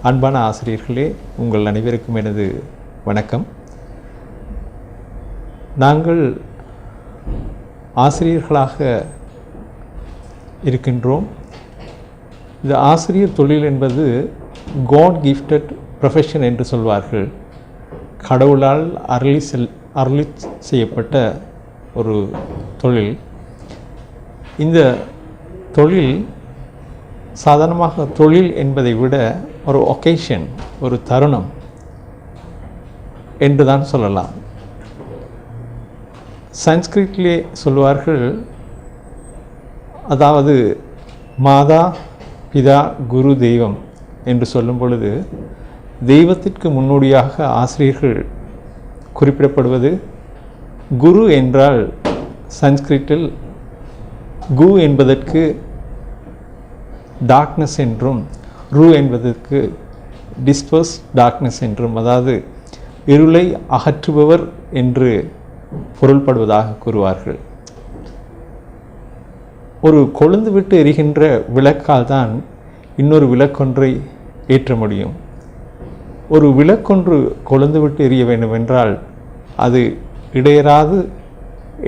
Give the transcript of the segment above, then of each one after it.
அன்பான ஆசிரியர்களே, உங்கள் அனைவருக்கும் எனது வணக்கம். நாங்கள் ஆசிரியர்களாக இருக்கின்றோம். இந்த ஆசிரியர் தொழில் என்பது காட் கிஃப்டட் ப்ரொஃபஷன் என்று சொல்வார்கள். கடவுளால் அருளி செய்யப்பட்ட ஒரு தொழில். இந்த தொழில் சாதாரணமாக தொழில் என்பதை விட ஒரு ஒகேஷன், ஒரு தருணம் என்று தான் சொல்லலாம். சன்ஸ்கிரிட்டிலே சொல்வார்கள், அதாவது மாதா பிதா குரு தெய்வம் என்று சொல்லும் பொழுது தெய்வத்திற்கு முன்னோடியாக ஆசிரியர்கள் குறிப்பிடப்படுவது. குரு என்றால் சன்ஸ்கிரிட்டில் கு என்பதற்கு டார்க்னஸ் என்றும், ரு என்பதற்கு டிஸ்பர்ஸ் டார்க்னஸ் என்றும், அதாவது இருளை அகற்றுபவர் என்று பொருள்படுவதாக கூறுவார்கள். ஒரு கொழுந்து விட்டு எரிகின்ற விளக்கால் தான் இன்னொரு விளக்கொன்றை ஏற்ற முடியும். ஒரு விளக்கொன்று கொழுந்து விட்டு எரிய வேண்டுமென்றால் அது இடையராது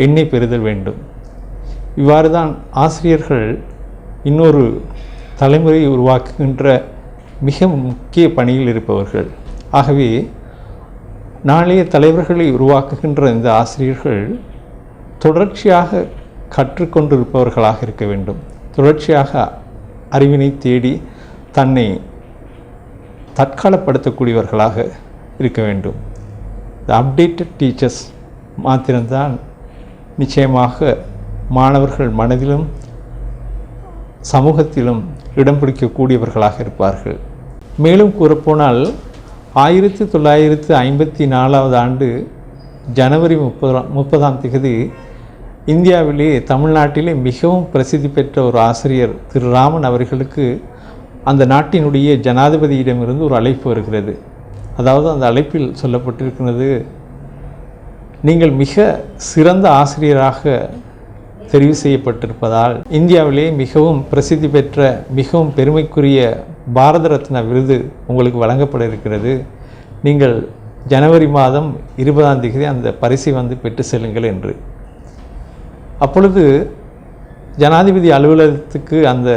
எண்ணெய் பெறுதல் வேண்டும். இவ்வாறு தான் ஆசிரியர்கள் இன்னொரு தலைமுறையை உருவாக்குகின்ற மிக முக்கிய பணியில் இருப்பவர்கள். ஆகவே நாளைய தலைவர்களை உருவாக்குகின்ற இந்த ஆசிரியர்கள் தொடர்ச்சியாக கற்றுக்கொண்டிருப்பவர்களாக இருக்க வேண்டும். தொடர்ச்சியாக அறிவினை தேடி தன்னை தற்காலப்படுத்தக்கூடியவர்களாக இருக்க வேண்டும். இந்த அப்டேட்டட் டீச்சர்ஸ் மாத்திரம்தான் நிச்சயமாக மாணவர்கள் மனதிலும் சமூகத்திலும் இடம் பிடிக்கக்கூடியவர்களாக இருப்பார்கள். மேலும் கூறப்போனால் 1954 ஆண்டு ஜனவரி 30 இந்தியாவிலே தமிழ்நாட்டிலே மிகவும் பிரசித்தி பெற்ற ஒரு ஆசிரியர் திரு ராமன் அவர்களுக்கு அந்த நாட்டினுடைய ஜனாதிபதியிடமிருந்து ஒரு அழைப்பு வருகிறது. அதாவது அந்த அழைப்பில் சொல்லப்பட்டிருக்கிறது, நீங்கள் மிக சிறந்த ஆசிரியராக தெரிவு செய்யப்பட்டிருப்பதால் இந்தியாவிலே மிகவும் பிரசித்தி பெற்ற மிகவும் பெருமைக்குரிய பாரத ரத்னா விருது உங்களுக்கு வழங்கப்பட இருக்கிறது. நீங்கள் ஜனவரி 20 அந்த பரிசை பெற்று செல்லுங்கள் என்று. அப்பொழுது ஜனாதிபதி அலுவலகத்துக்கு அந்த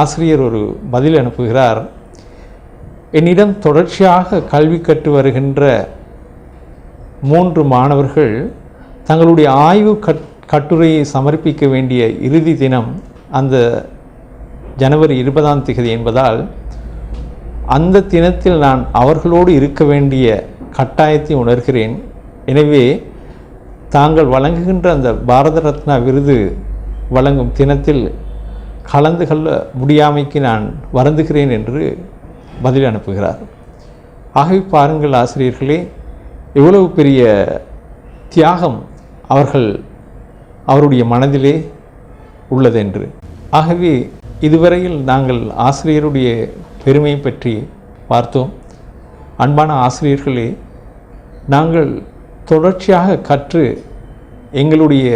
ஆசிரியர் ஒரு பதில் அனுப்புகிறார். என்னிடம் தொடர்ச்சியாக கல்வி கற்று வருகின்ற 3 மாணவர்கள் தங்களுடைய ஆய்வு கட்டுரையை சமர்ப்பிக்க வேண்டிய இறுதி தினம் அந்த ஜனவரி 20 என்பதால் அந்த தினத்தில் நான் அவர்களோடு இருக்க வேண்டிய கட்டாயத்தை உணர்கிறேன். எனவே தாங்கள் வழங்குகின்ற அந்த பாரத ரத்னா விருது வழங்கும் தினத்தில் கலந்து கொள்ள முடியாமைக்கு நான் வருந்துகிறேன் என்று பதில் அனுப்புகிறார். ஆகவே பாருங்கள் ஆசிரியர்களே, எவ்வளவு பெரிய தியாகம் அவருடைய மனதிலே உள்ளதென்று. ஆகவே இதுவரையில் நாங்கள் ஆசிரியருடைய பெருமை பற்றி பார்த்தோம். அன்பான ஆசிரியர்களே, நாங்கள் தொடர்ச்சியாக கற்று எங்களுடைய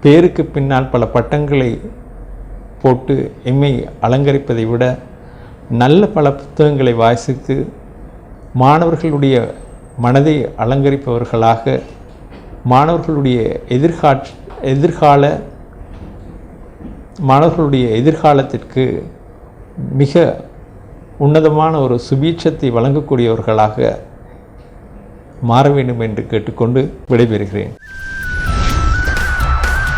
பேருக்கு பின்னால் பல பட்டங்களை போட்டு எம்மை அலங்கரிப்பதை விட நல்ல பல புத்தகங்களை வாசித்து மாணவர்களுடைய மனதை அலங்கரிப்பவர்களாக, மாணவர்களுடைய எதிர்காலத்திற்கு மிக உன்னதமான ஒரு சுபீட்சத்தை வழங்கக்கூடியவர்களாக மாற வேண்டும் என்று கேட்டுக்கொண்டு விடைபெறுகிறேன்.